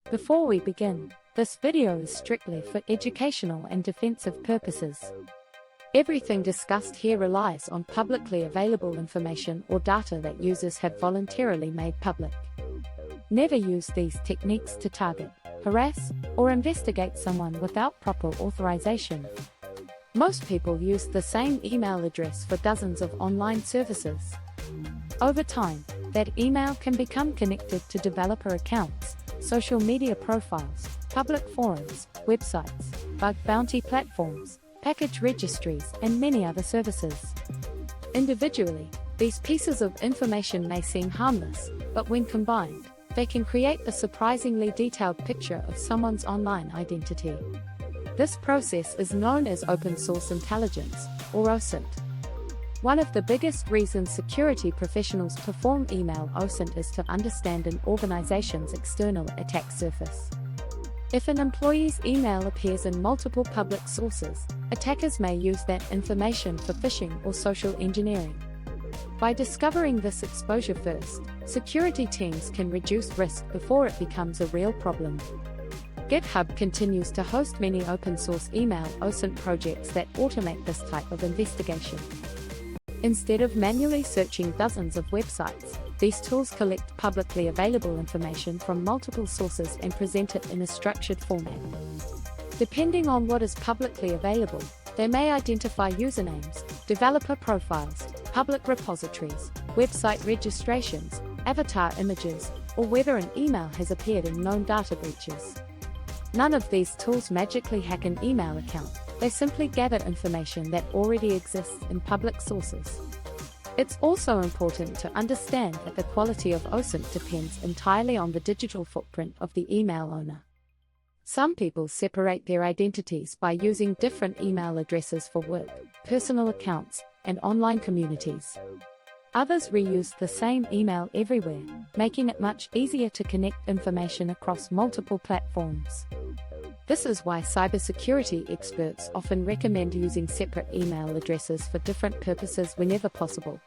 Before we begin, this video is strictly for educational and defensive purposes. Everything discussed here relies on publicly available information or data that users have voluntarily made public. Never use these techniques to target, harass, or investigate someone without proper authorization. Most people use the same email address for dozens of online services. Over time, that email can become connected to developer accounts, social media profiles, public forums, websites, bug bounty platforms, package registries, and many other services. Individually, these pieces of information may seem harmless, but when combined, they can create a surprisingly detailed picture of someone's online identity. This process is known as open source intelligence, or OSINT. One of the biggest reasons security professionals perform email OSINT is to understand an organization's external attack surface. If an employee's email appears in multiple public sources, attackers may use that information for phishing or social engineering. By discovering this exposure first, security teams can reduce risk before it becomes a real problem. GitHub continues to host many open-source email OSINT projects that automate this type of investigation. Instead of manually searching dozens of websites, these tools collect publicly available information from multiple sources and present it in a structured format. Depending on what is publicly available, they may identify usernames, developer profiles, public repositories, website registrations, avatar images, or whether an email has appeared in known data breaches. None of these tools magically hack an email account. They simply gather information that already exists in public sources. It's also important to understand that the quality of OSINT depends entirely on the digital footprint of the email owner. Some people separate their identities by using different email addresses for work, personal accounts, and online communities. Others reuse the same email everywhere, making it much easier to connect information across multiple platforms. This is why cybersecurity experts often recommend using separate email addresses for different purposes whenever possible.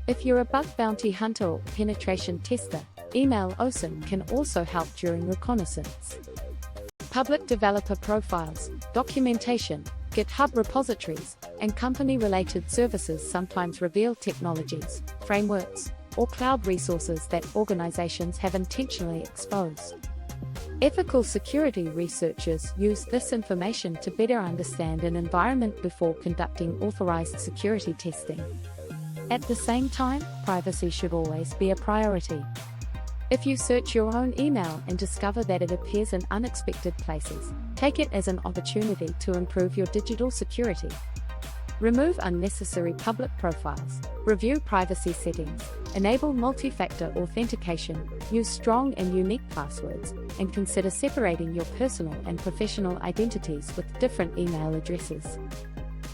If you're a bug bounty hunter or penetration tester, email OSINT can also help during reconnaissance. Public developer profiles, documentation, GitHub repositories, and company-related services sometimes reveal technologies, frameworks, or cloud resources that organizations have intentionally exposed. Ethical security researchers use this information to better understand an environment before conducting authorized security testing. At the same time, privacy should always be a priority. If you search your own email and discover that it appears in unexpected places, take it as an opportunity to improve your digital security. Remove unnecessary public profiles, review privacy settings, enable multi-factor authentication, use strong and unique passwords, and consider separating your personal and professional identities with different email addresses.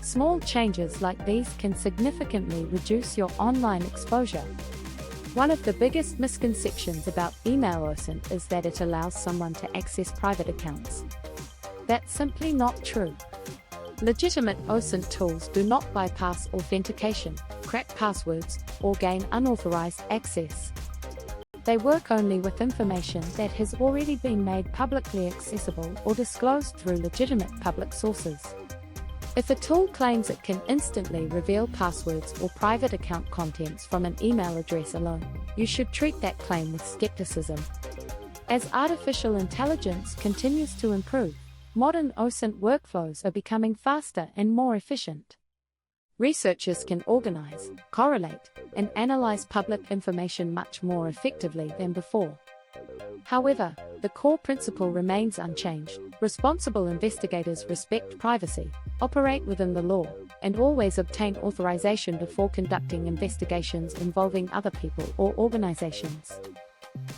Small changes like these can significantly reduce your online exposure. One of the biggest misconceptions about email OSINT is that it allows someone to access private accounts. That's simply not true. Legitimate OSINT tools do not bypass authentication, crack passwords, or gain unauthorized access. They work only with information that has already been made publicly accessible or disclosed through legitimate public sources. If a tool claims it can instantly reveal passwords or private account contents from an email address alone, you should treat that claim with skepticism. As artificial intelligence continues to improve, modern OSINT workflows are becoming faster and more efficient. Researchers can organize, correlate, and analyze public information much more effectively than before. However, the core principle remains unchanged. Responsible investigators respect privacy, operate within the law, and always obtain authorization before conducting investigations involving other people or organizations.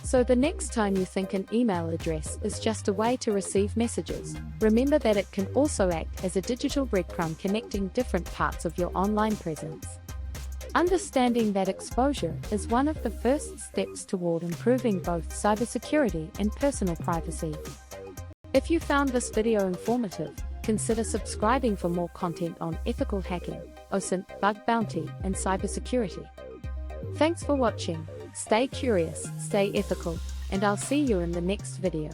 So the next time you think an email address is just a way to receive messages, remember that it can also act as a digital breadcrumb connecting different parts of your online presence. Understanding that exposure is one of the first steps toward improving both cybersecurity and personal privacy. If you found this video informative, consider subscribing for more content on ethical hacking, OSINT, bug bounty, and cybersecurity. Thanks for watching. Stay curious, stay ethical, and I'll see you in the next video.